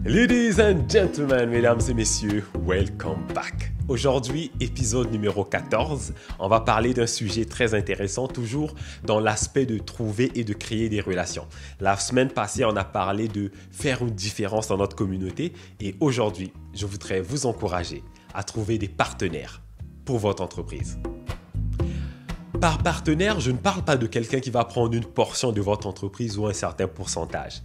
Ladies and gentlemen, mesdames et messieurs, welcome back. Aujourd'hui, épisode numéro 14, on va parler d'un sujet très intéressant, toujours dans l'aspect de trouver et de créer des relations. La semaine passée, on a parlé de faire une différence dans notre communauté et aujourd'hui, je voudrais vous encourager à trouver des partenaires pour votre entreprise. Par partenaire, je ne parle pas de quelqu'un qui va prendre une portion de votre entreprise ou un certain pourcentage.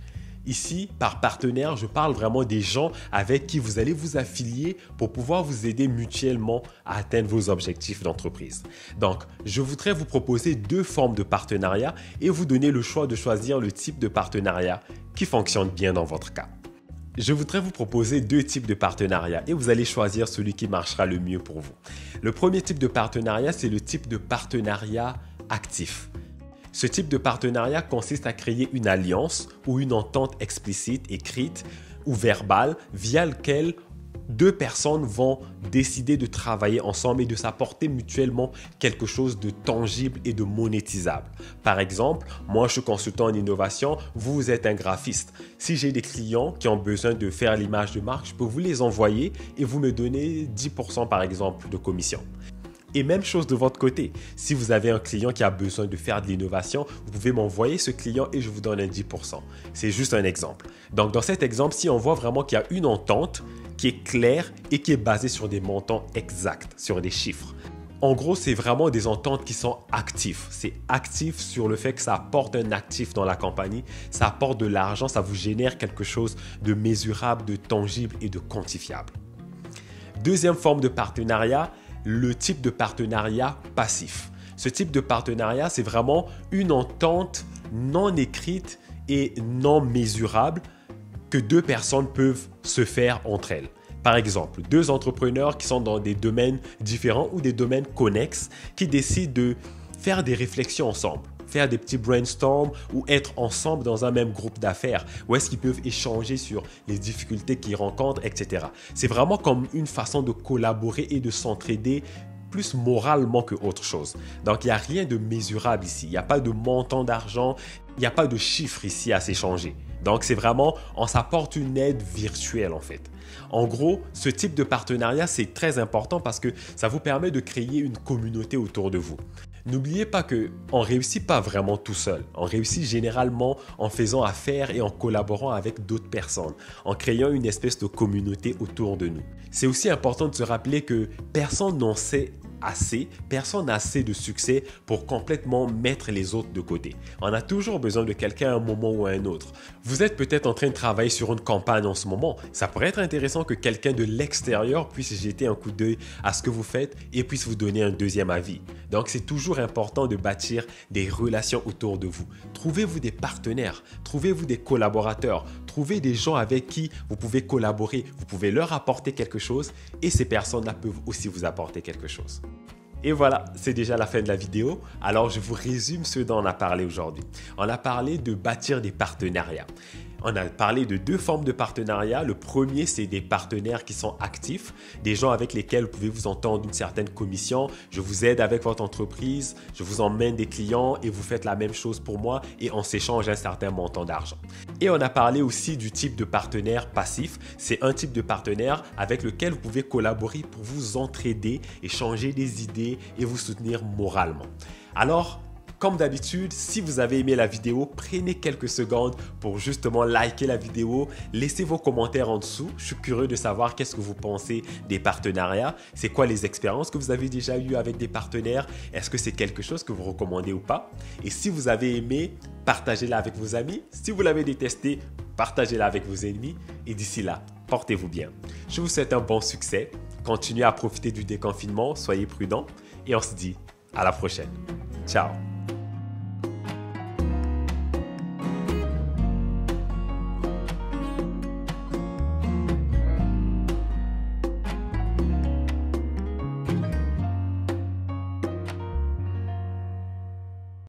Ici, par partenaire, je parle vraiment des gens avec qui vous allez vous affilier pour pouvoir vous aider mutuellement à atteindre vos objectifs d'entreprise. Donc, je voudrais vous proposer deux formes de partenariat et vous donner le choix de choisir le type de partenariat qui fonctionne bien dans votre cas. Je voudrais vous proposer deux types de partenariats et vous allez choisir celui qui marchera le mieux pour vous. Le premier type de partenariat, c'est le type de partenariat actif. Ce type de partenariat consiste à créer une alliance ou une entente explicite, écrite ou verbale via laquelle deux personnes vont décider de travailler ensemble et de s'apporter mutuellement quelque chose de tangible et de monétisable. Par exemple, moi je suis consultant en innovation, vous êtes un graphiste. Si j'ai des clients qui ont besoin de faire l'image de marque, je peux vous les envoyer et vous me donnez 10% par exemple de commission. Et même chose de votre côté, si vous avez un client qui a besoin de faire de l'innovation, vous pouvez m'envoyer ce client et je vous donne un 10%. C'est juste un exemple. Donc dans cet exemple, si on voit vraiment qu'il y a une entente qui est claire et qui est basée sur des montants exacts, sur des chiffres. En gros, c'est vraiment des ententes qui sont actives. C'est actif sur le fait que ça apporte un actif dans la compagnie, ça apporte de l'argent, ça vous génère quelque chose de mesurable, de tangible et de quantifiable. Deuxième forme de partenariat, le type de partenariat passif. Ce type de partenariat, c'est vraiment une entente non écrite et non mesurable que deux personnes peuvent se faire entre elles. Par exemple, deux entrepreneurs qui sont dans des domaines différents ou des domaines connexes qui décident de faire des réflexions ensemble, faire des petits brainstorms ou être ensemble dans un même groupe d'affaires où est-ce qu'ils peuvent échanger sur les difficultés qu'ils rencontrent, etc. C'est vraiment comme une façon de collaborer et de s'entraider plus moralement que autre chose. Donc, il n'y a rien de mesurable ici. Il n'y a pas de montant d'argent, il n'y a pas de chiffres ici à s'échanger. Donc, c'est vraiment, on s'apporte une aide virtuelle en fait. En gros, ce type de partenariat, c'est très important parce que ça vous permet de créer une communauté autour de vous. N'oubliez pas qu'on ne réussit pas vraiment tout seul. On réussit généralement en faisant affaire et en collaborant avec d'autres personnes, en créant une espèce de communauté autour de nous. C'est aussi important de se rappeler que personne n'en sait assez, personne n'a assez de succès pour complètement mettre les autres de côté. On a toujours besoin de quelqu'un à un moment ou à un autre. Vous êtes peut-être en train de travailler sur une campagne en ce moment. Ça pourrait être intéressant que quelqu'un de l'extérieur puisse jeter un coup d'œil à ce que vous faites et puisse vous donner un deuxième avis. Donc, c'est toujours important de bâtir des relations autour de vous. Trouvez-vous des partenaires, trouvez-vous des collaborateurs, trouvez des gens avec qui vous pouvez collaborer. Vous pouvez leur apporter quelque chose et ces personnes-là peuvent aussi vous apporter quelque chose. Et voilà, c'est déjà la fin de la vidéo. Alors, je vous résume ce dont on a parlé aujourd'hui. On a parlé de bâtir des partenariats. On a parlé de deux formes de partenariat. Le premier, c'est des partenaires qui sont actifs, des gens avec lesquels vous pouvez vous entendre une certaine commission. Je vous aide avec votre entreprise, je vous emmène des clients et vous faites la même chose pour moi et on s'échange un certain montant d'argent. Et on a parlé aussi du type de partenaire passif. C'est un type de partenaire avec lequel vous pouvez collaborer pour vous entraider, échanger des idées et vous soutenir moralement. Alors, comme d'habitude, si vous avez aimé la vidéo, prenez quelques secondes pour justement liker la vidéo, laissez vos commentaires en dessous. Je suis curieux de savoir qu'est-ce que vous pensez des partenariats. C'est quoi les expériences que vous avez déjà eues avec des partenaires? Est-ce que c'est quelque chose que vous recommandez ou pas? Et si vous avez aimé, partagez-la avec vos amis. Si vous l'avez détesté, partagez-la avec vos ennemis. Et d'ici là, portez-vous bien. Je vous souhaite un bon succès. Continuez à profiter du déconfinement, soyez prudents et on se dit à la prochaine. Ciao!